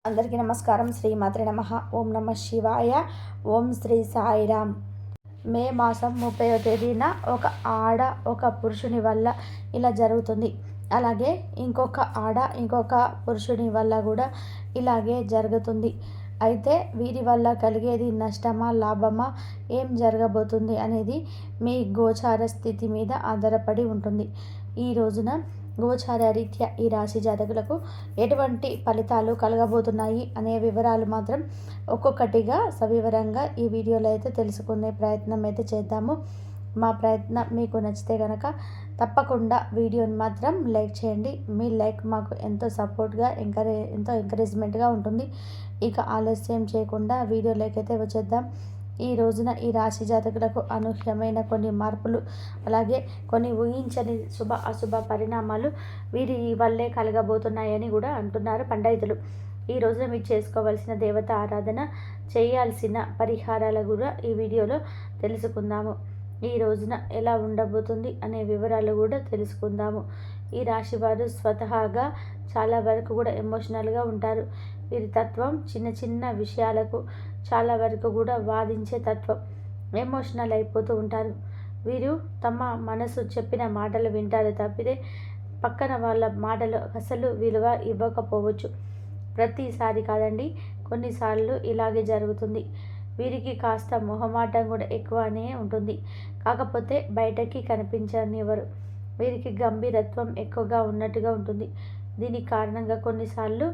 అందరికీ నమస్కారం. శ్రీమాత్రే నమః. ఓం నమ శివాయ. ఓం శ్రీ సాయిరామ్. మే మాసం 30వ తేదీన ఒక పురుషుని వల్ల ఇలా జరుగుతుంది. అలాగే ఇంకొక పురుషుని వల్ల కూడా ఇలాగే జరుగుతుంది. అయితే వీరి వల్ల కలిగేది నష్టమా లాభమా, ఏం జరగబోతుంది అనేది మీ గోచార స్థితి మీద ఆధారపడి ఉంటుంది. ఈ రోజున గోచార రీత్యా ఈ రాశి జాతకులకు ఎటువంటి ఫలితాలు కలగబోతున్నాయి అనే వివరాలు మాత్రం ఒక్కొక్కటిగా సవివరంగా ఈ వీడియోలో అయితే తెలుసుకునే ప్రయత్నం అయితే చేద్దాము. మా ప్రయత్నం మీకు నచ్చితే కనుక తప్పకుండా వీడియోని మాత్రం లైక్ చేయండి. మీ లైక్ మాకు ఎంతో సపోర్ట్గా ఎంతో ఎంకరేజ్మెంట్గా ఉంటుంది. ఇక ఆలస్యం చేయకుండా వీడియోలోకి అయితే వచ్చేద్దాం. ఈ రోజున ఈ రాశి జాతకులకు అనూహ్యమైన కొన్ని మార్పులు, అలాగే కొన్ని ఊహించని శుభ అశుభ పరిణామాలు వీరి వల్లే కలగబోతున్నాయని కూడా అంటున్నారు పండితులు. ఈ రోజున మీరు చేసుకోవాల్సిన దేవత ఆరాధన, చేయాల్సిన పరిహారాల కూడా ఈ వీడియోలో తెలుసుకుందాము. ఈ రోజున ఎలా ఉండబోతుంది అనే వివరాలు కూడా తెలుసుకుందాము. ఈ రాశి వారు స్వతహాగా చాలా వరకు కూడా ఎమోషనల్గా ఉంటారు. వీరి తత్వం చిన్న చిన్న విషయాలకు చాలా వరకు కూడా వాదించే తత్వం. ఎమోషనల్ అయిపోతూ ఉంటారు. వీరు తమ మనసు చెప్పిన మాటలు వింటారు తప్పితే పక్కన వాళ్ళ మాటలు అసలు విలువ ఇవ్వకపోవచ్చు. ప్రతిసారి కాదండి, కొన్నిసార్లు ఇలాగే జరుగుతుంది. వీరికి కాస్త మొహమాటం కూడా ఎక్కువనే ఉంటుంది. కాకపోతే బయటకి కనిపించనివ్వరు. వీరికి గంభీరత్వం ఎక్కువగా ఉన్నట్టుగా ఉంటుంది. దీనికి కారణంగా కొన్నిసార్లు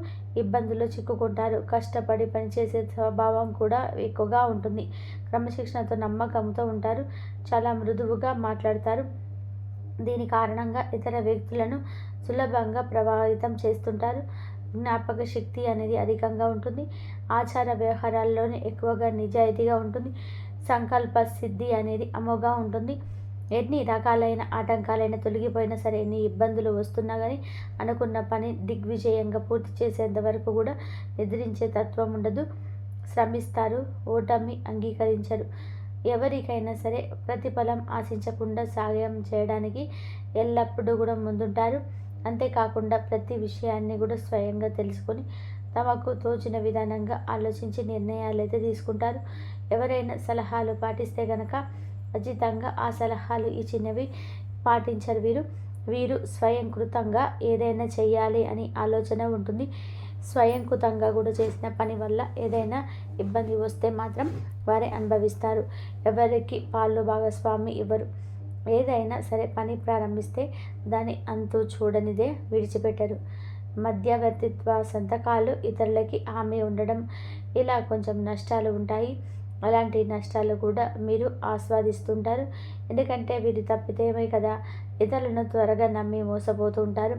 ఇబ్బందుల్లో చిక్కుకుంటారు. కష్టపడి పనిచేసే స్వభావం కూడా ఎక్కువగా ఉంటుంది. క్రమశిక్షణతో నమ్మకంతో ఉంటారు. చాలా మృదువుగా మాట్లాడతారు. దీని కారణంగా ఇతర వ్యక్తులను సులభంగా ప్రభావితం చేస్తుంటారు. జ్ఞాపక శక్తి అనేది అధికంగా ఉంటుంది. ఆచార వ్యవహారాల్లోనే ఎక్కువగా నిజాయితీగా ఉంటుంది. సంకల్ప సిద్ధి అనేది అమోఘంగా ఉంటుంది. ఎన్ని రకాలైన ఆటంకాలైనా తొలగిపోయినా సరే, ఎన్ని ఇబ్బందులు వస్తున్నా కానీ అనుకున్న పని దిగ్విజయంగా పూర్తి చేసేంత వరకు కూడా నిద్రించే తత్వం ఉండదు. శ్రమిస్తారు, ఓటమి అంగీకరించరు. ఎవరికైనా సరే ప్రతిఫలం ఆశించకుండా సాయం చేయడానికి ఎల్లప్పుడూ కూడా ముందుంటారు. అంతేకాకుండా ప్రతి విషయాన్ని కూడా స్వయంగా తెలుసుకొని తమకు తోచిన విధానంగా ఆలోచించి నిర్ణయాలు అయితే తీసుకుంటారు. ఎవరైనా సలహాలు పాటిస్తే కనుక ఖచ్చితంగా ఆ సలహాలు ఇచ్చినవి పాటించరు. వీరు స్వయంకృతంగా ఏదైనా చేయాలి అని ఆలోచన ఉంటుంది. స్వయంకృతంగా కూడా చేసిన పని వల్ల ఏదైనా ఇబ్బంది వస్తే మాత్రం వారే అనుభవిస్తారు. ఎవరికి పాలు భాగస్వామి ఇవ్వరు. ఏదైనా సరే పని ప్రారంభిస్తే దాని అంతు చూడనిదే విడిచిపెట్టరు. మధ్యవర్తిత్వ సంతకాలు, ఇతరులకి హామీ ఉండడం, ఇలా కొంచెం నష్టాలు ఉంటాయి. అలాంటి నష్టాలు కూడా మీరు ఆస్వాదిస్తుంటారు. ఎందుకంటే వీరి తప్పితేమే కదా ఇతరులను త్వరగా నమ్మి మోసపోతూ ఉంటారు.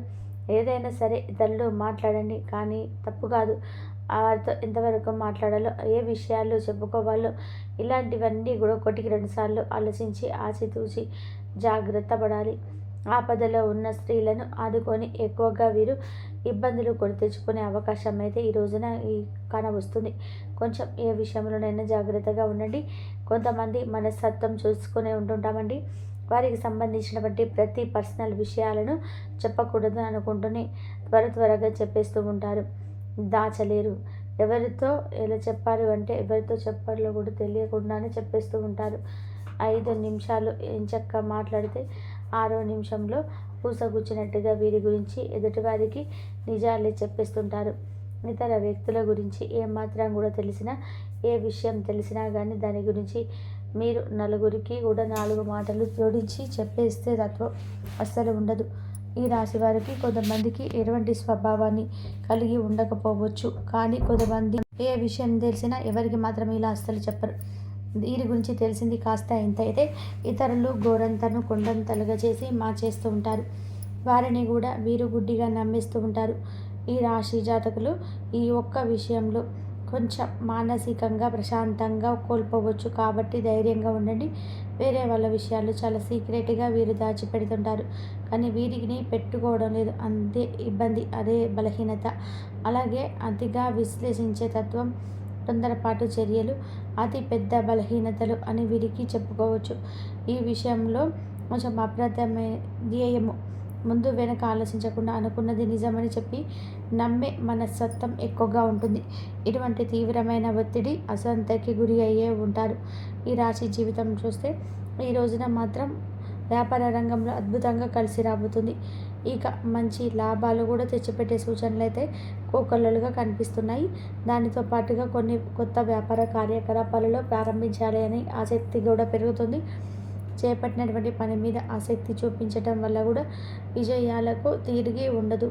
ఏదైనా సరే ఇతరులు మాట్లాడండి, కానీ తప్పు కాదు. వారితో ఎంతవరకు మాట్లాడాలో, ఏ విషయాలు చెప్పుకోవాలో, ఇలాంటివన్నీ కూడా 1కి 2 సార్లు ఆలోచించి ఆచితూచి జాగ్రత్త పడాలి. ఆపదలో ఉన్న స్త్రీలను ఆదుకొని ఎక్కువగా వీరు ఇబ్బందులు కొని తెచ్చుకునే అవకాశం అయితే ఈ రోజున కానవస్తుంది. కొంచెం ఏ విషయంలోనైనా జాగ్రత్తగా ఉండండి. కొంతమంది మనస్తత్వం చూసుకునే ఉంటుంటామండి. వారికి సంబంధించినటువంటి ప్రతి పర్సనల్ విషయాలను చెప్పకూడదు అనుకుంటూనే త్వరగా చెప్పేస్తూ ఉంటారు. దాచలేరు. ఎవరితో ఎలా చెప్పారు అంటే ఎవరితో చెప్పాలో కూడా తెలియకుండానే చెప్పేస్తూ ఉంటారు. 5 నిమిషాలు ఎంచక్కా మాట్లాడితే 6వ నిమిషంలో పూసగుచ్చినట్టుగా వీరి గురించి ఎదుటివారికి నిజాలే చెప్పేస్తుంటారు. ఇతర వ్యక్తుల గురించి ఏమాత్రం కూడా ఏ విషయం తెలిసినా కానీ దాని గురించి మీరు నలుగురికి కూడా 4 మాటలు జోడించి చెప్పేస్తే తత్వం అస్సలు ఉండదు. ఈ రాశి వారికి కొంతమందికి ఎటువంటి స్వభావాన్ని కలిగి ఉండకపోవచ్చు, కానీ కొంతమంది ఏ విషయం తెలిసినా ఎవరికి మాత్రం ఇలా అస్సలు చెప్పరు. వీరి గురించి తెలిసింది కాస్త ఇంత అయితే ఇతరులు గోరంతను కొండంతలుగా చేసి మార్చేస్తూ ఉంటారు. వారిని కూడా వీరు గుడ్డిగా నమ్మిస్తూ ఉంటారు. ఈ రాశి జాతకులు ఈ ఒక్క విషయంలో కొంచెం మానసికంగా ప్రశాంతంగా కోల్పోవచ్చు. కాబట్టి ధైర్యంగా ఉండండి. వేరే వాళ్ళ విషయాలు చాలా సీక్రెట్గా వీరు దాచిపెడుతుంటారు, కానీ వీరిని పెట్టుకోవడం లేదు. అంతే ఇబ్బంది, అదే బలహీనత. అలాగే అతిగా విశ్లేషించే తత్వం, తొందరపాటు చర్యలు అతి పెద్ద బలహీనతలు అని వీరికి చెప్పుకోవచ్చు. ఈ విషయంలో కొంచెం అప్రమత్తమే ధ్యేయము. ముందు వెనక ఆలోచించకుండా అనుకున్నది నిజమని చెప్పి నమ్మే మనస్తత్వం ఎక్కువగా ఉంటుంది. ఇటువంటి తీవ్రమైన ఒత్తిడి, అసంతకి గురి అయ్యే ఉంటారు. ఈ రాశి జీవితం చూస్తే ఈ రోజున మాత్రం వ్యాపార రంగంలో అద్భుతంగా కలిసి రాబోతుంది. ఇక మంచి లాభాలు కూడా తెచ్చిపెట్టే సూచనలు అయితే కోకొల్లలుగా కనిపిస్తున్నాయి. దానితో పాటుగా కొన్ని కొత్త వ్యాపార కార్యకలాపాలలో ప్రారంభించాలి అని ఆసక్తి కూడా పెరుగుతుంది. చేపట్టినటువంటి పని మీద ఆసక్తి చూపించటం వల్ల కూడా విజయాలకు తిరిగి ఉండదు.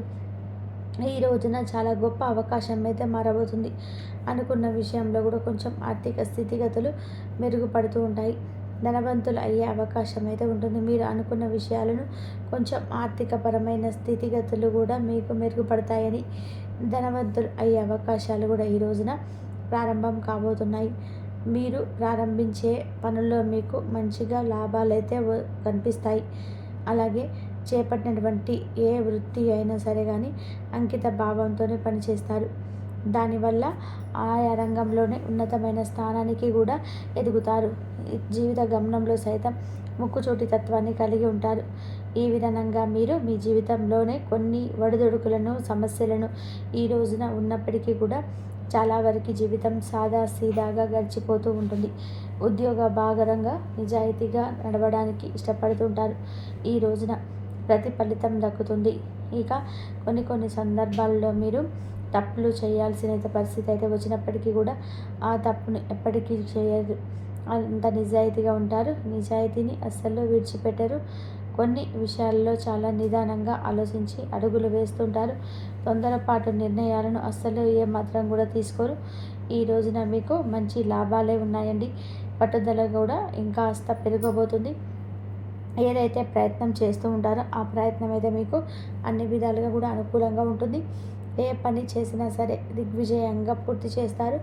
ఈ రోజున చాలా గొప్ప అవకాశం అయితే మారబోతుంది. అనుకున్న విషయంలో కూడా కొంచెం ఆర్థిక స్థితిగతులు మెరుగుపడుతూ ఉంటాయి. ధనవంతులు అయ్యే అవకాశం అయితే ఉంటుంది. మీరు అనుకున్న విషయాలను కొంచెం ఆర్థికపరమైన స్థితిగతులు కూడా మీకు మెరుగుపడతాయని, ధనవంతులు అయ్యే అవకాశాలు కూడా ఈ రోజున ప్రారంభం కాబోతున్నాయి. మీరు ప్రారంభించే పనుల్లో మీకు మంచిగా లాభాలైతే కనిపిస్తాయి. అలాగే చేపట్టినటువంటి ఏ వృత్తి అయినా సరే కానీ అంకిత భావంతోనే పనిచేస్తారు. దానివల్ల ఆయా రంగంలోనే ఉన్నతమైన స్థానానికి కూడా ఎదుగుతారు. జీవిత గమనంలో సైతం ముక్కుచోటి తత్వాన్ని కలిగి ఉంటారు. ఈ విధానంగా మీరు మీ జీవితంలోనే కొన్ని ఒడిదుడుకులను, సమస్యలను ఈ రోజున ఉన్నప్పటికీ కూడా చాలా వరకు జీవితం సాదా సీదాగా గడిచిపోతూ ఉంటుంది. ఉద్యోగ భాగరంగా నిజాయితీగా నడవడానికి ఇష్టపడుతుంటారు. ఈ రోజున ప్రతిఫలితం దక్కుతుంది. ఇక కొన్ని సందర్భాల్లో మీరు తప్పులు చేయాల్సిన పరిస్థితి అయితే వచ్చినప్పటికీ కూడా ఆ తప్పును ఎప్పటికీ చేయరు. అంత నిజాయితీగా ఉంటారు. నిజాయితీని అస్సలు విడిచిపెట్టరు. కొన్ని విషయాల్లో చాలా నిదానంగా ఆలోచించి అడుగులు వేస్తుంటారు. తొందరపాటు నిర్ణయాలను అస్సలు ఏమాత్రం కూడా తీసుకోరు. ఈ రోజున మీకు మంచి లాభాలే ఉన్నాయండి. పట్టుదల కూడా ఇంకాస్త పెరగబోతుంది. ఏదైతే ప్రయత్నం చేస్తూ ఉంటారో ఆ ప్రయత్నం అయితే మీకు అన్ని విధాలుగా కూడా అనుకూలంగా ఉంటుంది. ఏ పని చేసినా సరే దిగ్విజయంగా పూర్తి చేస్తారు.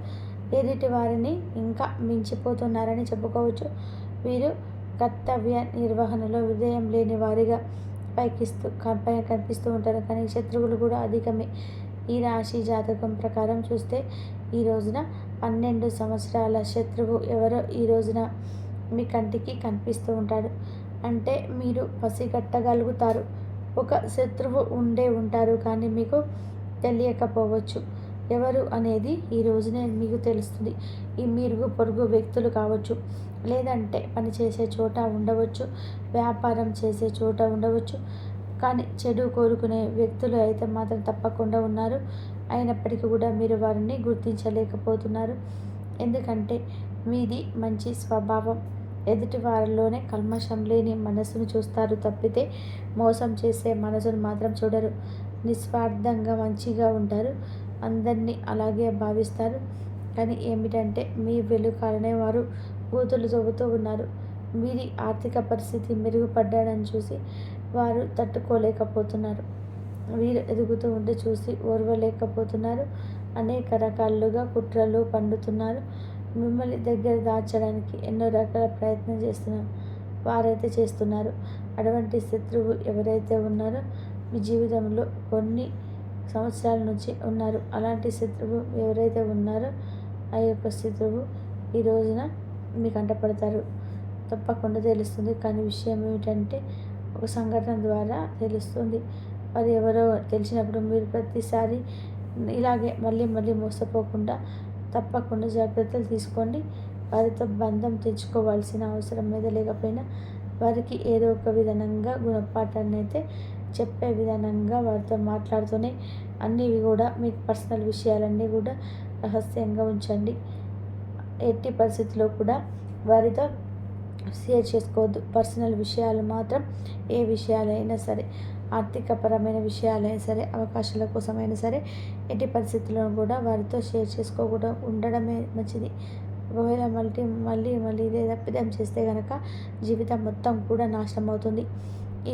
ఎదుటి వారిని ఇంకా మించిపోతున్నారని చెప్పుకోవచ్చు. వీరు కర్తవ్య నిర్వహణలో విజయం లేని వారిగా కనిపిస్తూ ఉంటారు. కానీ శత్రువులు కూడా అధికమే. ఈ రాశి జాతకం ప్రకారం చూస్తే ఈ రోజున 12 సంవత్సరాల శత్రువు ఎవరో ఈ రోజున మీ కంటికి కనిపిస్తూ ఉంటాడు. అంటే మీరు పసిగట్టగలుగుతారు. ఒక శత్రువు ఉంటారు కానీ మీకు తెలియకపోవచ్చు. ఎవరు అనేది ఈ రోజునే మీకు తెలుస్తుంది. ఈ మీరుగు పొరుగు వ్యక్తులు కావచ్చు, లేదంటే పనిచేసే చోట ఉండవచ్చు, వ్యాపారం చేసే చోట ఉండవచ్చు. కానీ చెడు కోరుకునే వ్యక్తులు అయితే మాత్రం తప్పకుండా ఉన్నారు. అయినప్పటికీ కూడా మీరు వారిని గుర్తించలేకపోతున్నారు. ఎందుకంటే మీది మంచి స్వభావం. ఎదుటి వారిలోనే కల్మషం లేని మనసును చూస్తారు తప్పితే మోసం చేసే మనసును మాత్రం చూడరు. నిస్వార్థంగా మంచిగా ఉంటారు. అందరినీ అలాగే భావిస్తారు. కానీ ఏమిటంటే మీ వెలుకాలనే వారు బూతులు చెబుతూ ఉన్నారు. వీరి ఆర్థిక పరిస్థితి మెరుగుపడ్డాడని చూసి వారు తట్టుకోలేకపోతున్నారు. వీరు ఎదుగుతూ ఉంటే చూసి ఓర్వలేకపోతున్నారు. అనేక రకాలుగా కుట్రలు పండుతున్నారు. మిమ్మల్ని దగ్గర దాచడానికి ఎన్నో రకాల ప్రయత్నం వారైతే చేస్తున్నారు. అటువంటి శత్రువు ఎవరైతే ఉన్నారో మీ జీవితంలో కొన్ని సంవత్సరాల నుంచి ఉన్నారు. అలాంటి శత్రువు ఎవరైతే ఉన్నారో ఆ యొక్క శత్రువు ఈ రోజున మీకు కంటపడతారు. తప్పకుండా తెలుస్తుంది. కానీ విషయం ఏమిటంటే ఒక సంఘటన ద్వారా తెలుస్తుంది. వారు ఎవరో తెలిసినప్పుడు మీరు ప్రతిసారి ఇలాగే మళ్ళీ మోసపోకుండా తప్పకుండా జాగ్రత్తలు తీసుకోండి. వారితో బంధం తెచ్చుకోవాల్సిన అవసరం మీద లేకపోయినా వారికి ఏదో ఒక విధానంగా గుణపాఠాన్ని అయితే చెప్పే విధానంగా వారితో మాట్లాడుతూనే అన్నీ కూడా మీకు పర్సనల్ విషయాలన్నీ కూడా రహస్యంగా ఉంచండి. ఎట్టి పరిస్థితుల్లో కూడా వారితో షేర్ చేసుకోవద్దు. పర్సనల్ విషయాలు మాత్రం ఏ విషయాలైనా సరే, ఆర్థికపరమైన విషయాలైనా సరే, అవకాశాల కోసమైనా సరే ఎట్టి పరిస్థితుల్లో కూడా వారితో షేర్ చేసుకోకుండా ఉండడమే మంచిది. ఒకవేళ మళ్ళీ ఇదే తప్పిదం చేస్తే కనుక జీవితం మొత్తం కూడా నాశనం అవుతుంది.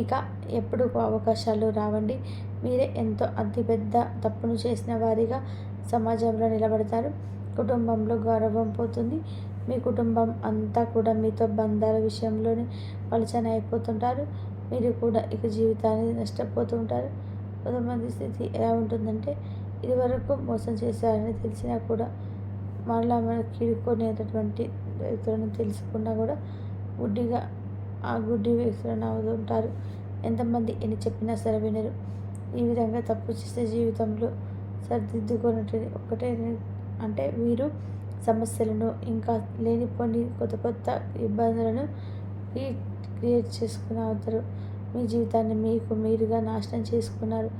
ఇక ఎప్పుడు అవకాశాలు రావండి. మీరే ఎంతో అతిపెద్ద తప్పును చేసిన వారిగా సమాజంలో నిలబడతారు. కుటుంబంలో గౌరవం పోతుంది. మీ కుటుంబం అంతా కూడా మీతో బంధాల విషయంలోనే పలుచన అయిపోతుంటారు. మీరు కూడా ఇక జీవితాన్ని నష్టపోతూ ఉంటారు. కొంతమంది స్థితి ఎలా ఉంటుందంటే ఇదివరకు మోసం చేశారని తెలిసినా కూడా మళ్ళా మనకి కీడుకునేటటువంటి వ్యక్తులను తెలుసుకున్నా కూడా గుడ్డిగా ఆ గుడ్డి వ్యక్తులను అవుతుంటారు. ఎంతమంది ఎన్ని చెప్పినా సరే వినరు. ఈ విధంగా తప్పు చేసే జీవితంలో సరిదిద్దుకున్నట్టు ఒక్కటే అంటే వీరు సమస్యలను ఇంకా లేనిపోని కొత్త కొత్త ఇబ్బందులను క్రియేట్ చేసుకుని అవుతారు. మీ జీవితాన్ని మీకు మీరుగా నాశనం చేసుకున్నారు.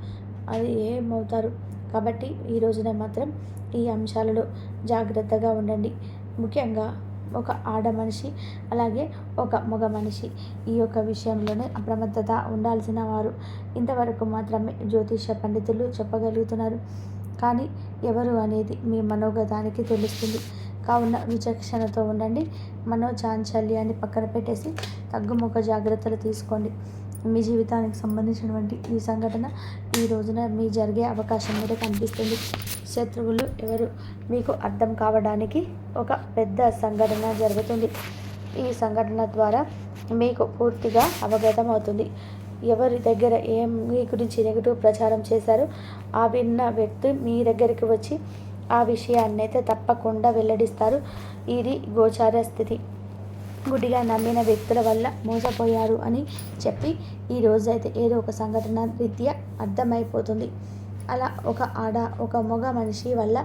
అది ఏమవుతారు. కాబట్టి ఈ రోజున మాత్రం ఈ అంశాలలో జాగ్రత్తగా ఉండండి. ముఖ్యంగా ఒక ఆడ మనిషి అలాగే ఒక మగ మనిషి ఈ యొక్క విషయంలోనే అప్రమత్తత ఉండాల్సిన వారు ఇంతవరకు మాత్రమే జ్యోతిష పండితులు చెప్పగలుగుతున్నారు. కానీ ఎవరు అనేది మీ మనోగతానికి తెలుస్తుంది. కావున విచక్షణతో ఉండండి. మనోచాంచల్యాన్ని పక్కన పెట్టేసి తగ్గుముఖ జాగ్రత్తలు తీసుకోండి. మీ జీవితానికి సంబంధించినటువంటి ఈ సంఘటన ఈ రోజున మీ జరిగే అవకాశం మీద కనిపిస్తుంది. శత్రువులు ఎవరు మీకు అర్థం కావడానికి ఒక పెద్ద సంఘటన జరుగుతుంది. ఈ సంఘటన ద్వారా మీకు పూర్తిగా అవగతం అవుతుంది. ఎవరి దగ్గర మీ గురించి నెగిటివ్ ప్రచారం చేశారో ఆ విన్న వ్యక్తి మీ దగ్గరికి వచ్చి ఆ విషయాన్ని అయితే తప్పకుండా వెల్లడిస్తారు. ఇది గోచార స్థితి. గుడ్డిగా నమ్మిన వ్యక్తుల వల్ల మోసపోయారు అని చెప్పి ఈరోజు అయితే ఏదో ఒక సంఘటన రీత్యా అర్థమైపోతుంది. అలా ఒక ఆడ ఒక మగ మనిషి వల్ల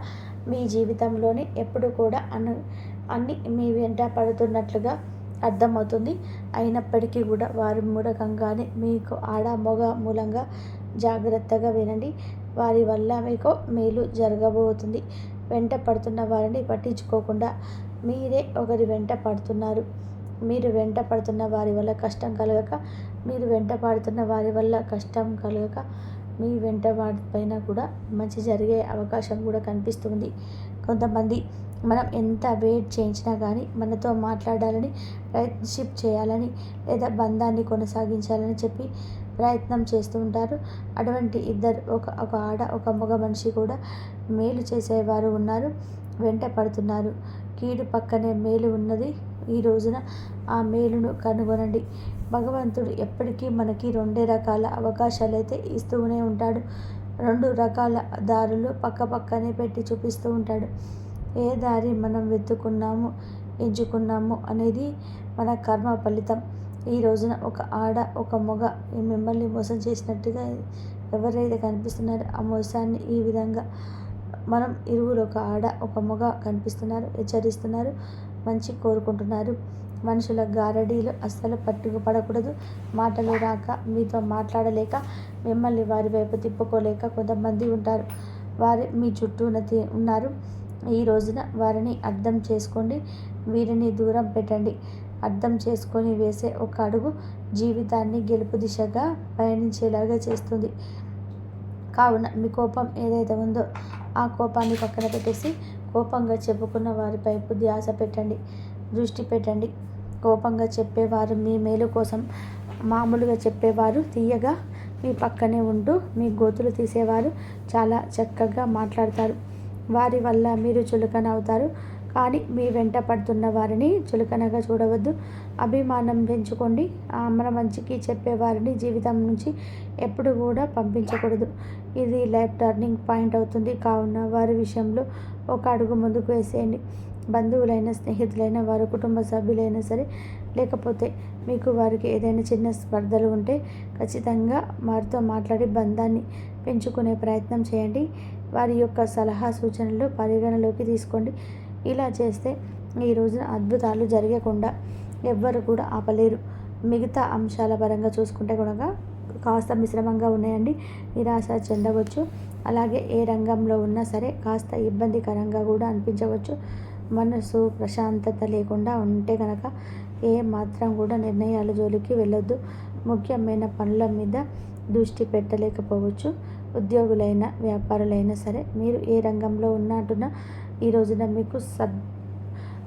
మీ జీవితంలోనే ఎప్పుడు కూడా అన్ని మీ వెంట పడుతున్నట్లుగా అర్థమవుతుంది. అయినప్పటికీ కూడా వారి మూలకంగానే మీకు ఆడ మగ మూలంగా జాగ్రత్తగా వినండి. వారి వల్ల మీకు మేలు జరగబోతుంది. వెంట పడుతున్న వారిని పట్టించుకోకుండా మీరే ఒకరి వెంట పడుతున్నారు. మీరు వెంట పడుతున్న వారి వల్ల కష్టం కలగక మీరు వెంట పడుతున్న వారి వల్ల కష్టం కలగక మీ వెంట వాడిపైన కూడా మంచి జరిగే అవకాశం కూడా కనిపిస్తుంది. కొంతమంది మనం ఎంత వెయిట్ చేయించినా కానీ మనతో మాట్లాడాలని ఫ్రెండ్షిప్ చేయాలని లేదా బంధాన్ని కొనసాగించాలని చెప్పి ప్రయత్నం చేస్తూ ఉంటారు. అటువంటి ఇద్దరు ఒక ఆడ ఒక మగ మనిషి కూడా మేలు చేసేవారు ఉన్నారు. వెంట పడుతున్నారు. కీడు పక్కనే మేలు ఉన్నది. ఈ రోజున ఆ మేలును కనుగొనండి. భగవంతుడు ఎప్పటికీ మనకి రెండే రకాల అవకాశాలు అయితే ఇస్తూనే ఉంటాడు. రెండు రకాల దారులు పక్క పక్కనే పెట్టి చూపిస్తూ ఉంటాడు. ఏ దారి మనం వెతుకున్నాము ఎంచుకున్నాము అనేది మన కర్మ ఫలితం. ఈ రోజున ఒక ఆడ ఒక మగ మిమ్మల్ని మోసం చేసినట్టుగా ఎవరైతే కనిపిస్తున్నారో ఆ మోసాన్ని ఈ విధంగా మనం ఇరువురు ఒక ఆడ ఒక మగ కనిపిస్తున్నారు, హెచ్చరిస్తున్నారు, మంచి కోరుకుంటున్నారు. మనుషుల గారడీలు అస్సలు పడకూడదు. మాటలు రాక మీతో మాట్లాడలేక మిమ్మల్ని వారి వైపు తిప్పుకోలేక కొంతమంది ఉంటారు. వారు మీ చుట్టూ ఉన్నారు. ఈ రోజున వారిని అర్థం చేసుకోండి. వీరిని దూరం పెట్టండి. అర్థం చేసుకొని వేసే ఒక అడుగు జీవితాన్ని గెలుపు దిశగా పయనించేలాగా చేస్తుంది. కావున మీ కోపం ఏదైతే ఉందో ఆ కోపాన్ని పక్కన పెట్టేసి కోపంగా చెప్పుకున్న వారిపై ధ్యాస పెట్టండి, దృష్టి పెట్టండి. కోపంగా చెప్పేవారు మీ మేలు కోసం, మామూలుగా చెప్పేవారు తీయగా మీ పక్కనే ఉంటూ మీ గోతులు తీసేవారు చాలా చక్కగా మాట్లాడతారు. వారి వల్ల మీరు చులకన అవుతారు. కానీ మీ వెంట పడుతున్న వారిని చులకనగా చూడవద్దు. అభిమానం పెంచుకోండి. మన మంచికి చెప్పేవారిని జీవితం నుంచి ఎప్పుడు కూడా పంపించకూడదు. ఇది లైఫ్ టర్నింగ్ పాయింట్ అవుతుంది. కావున వారి విషయంలో ఒక అడుగు ముందుకు వేసేయండి. బంధువులైన స్నేహితులైన వారి కుటుంబ సభ్యులైనా సరే, లేకపోతే మీకు వారికి ఏదైనా చిన్న స్పర్ధలు ఉంటే ఖచ్చితంగా వారితో మాట్లాడి బంధాన్ని పెంచుకునే ప్రయత్నం చేయండి. వారి యొక్క సలహా సూచనలు పరిగణలోకి తీసుకోండి. ఇలా చేస్తే ఈ రోజున అద్భుతాలు జరగకుండా ఎవ్వరు కూడా ఆపలేరు. మిగతా అంశాల పరంగా చూసుకుంటే కూడా కాస్త మిశ్రమంగా ఉన్నాయండి. నిరాశ చెందవచ్చు. అలాగే ఏ రంగంలో ఉన్నా సరే కాస్త ఇబ్బందికరంగా కూడా అనిపించవచ్చు. మనసు ప్రశాంతత లేకుండా ఉంటే కనుక ఏ మాత్రం కూడా నిర్ణయాల జోలికి వెళ్ళొద్దు. ముఖ్యమైన పనుల మీద దృష్టి పెట్టలేకపోవచ్చు. ఉద్యోగులైనా వ్యాపారులైనా సరే మీరు ఏ రంగంలో ఉన్నట్టున్నా ఈ రోజున మీకు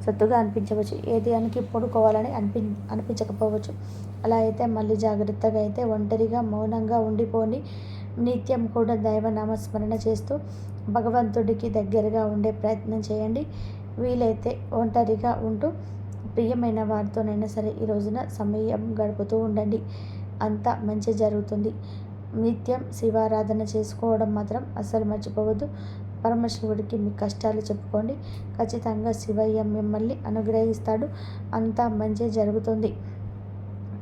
సత్తుగా అనిపించవచ్చు. ఏ దానికి పడుకోవాలని అనిపించకపోవచ్చు. అలా అయితే మళ్ళీ జాగ్రత్తగా అయితే ఒంటరిగా మౌనంగా ఉండిపోండి. నిత్యం కూడా దైవనామస్మరణ చేస్తూ భగవంతుడికి దగ్గరగా ఉండే ప్రయత్నం చేయండి. వీలైతే ఒంటరిగా ఉంటూ ప్రియమైన వారితోనైనా సరే ఈ రోజున సమయం గడుపుతూ ఉండండి. అంతా మంచి జరుగుతుంది. నిత్యం శివారాధన చేసుకోవడం మాత్రం అస్సలు మర్చిపోవద్దు. పరమశివుడికి మీ కష్టాలు చెప్పుకోండి. ఖచ్చితంగా శివయ్య మిమ్మల్ని అనుగ్రహిస్తాడు. అంతా మంచి జరుగుతుంది.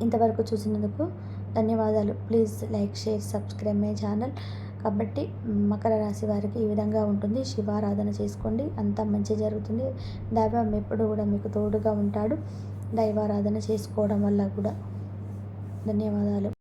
ఇంతవరకు చూసినందుకు ధన్యవాదాలు. Please like, share, subscribe my channel. కాబట్టి మకర రాశి వారికి ఈ విధంగా ఉంటుంది. శివారాధన చేసుకోండి, అంతా మంచి జరుగుతుంది. దైవం ఎప్పుడు కూడా మీకు తోడుగా ఉంటాడు. దైవారాధన చేసుకోవడం వల్ల కూడా. ధన్యవాదాలు.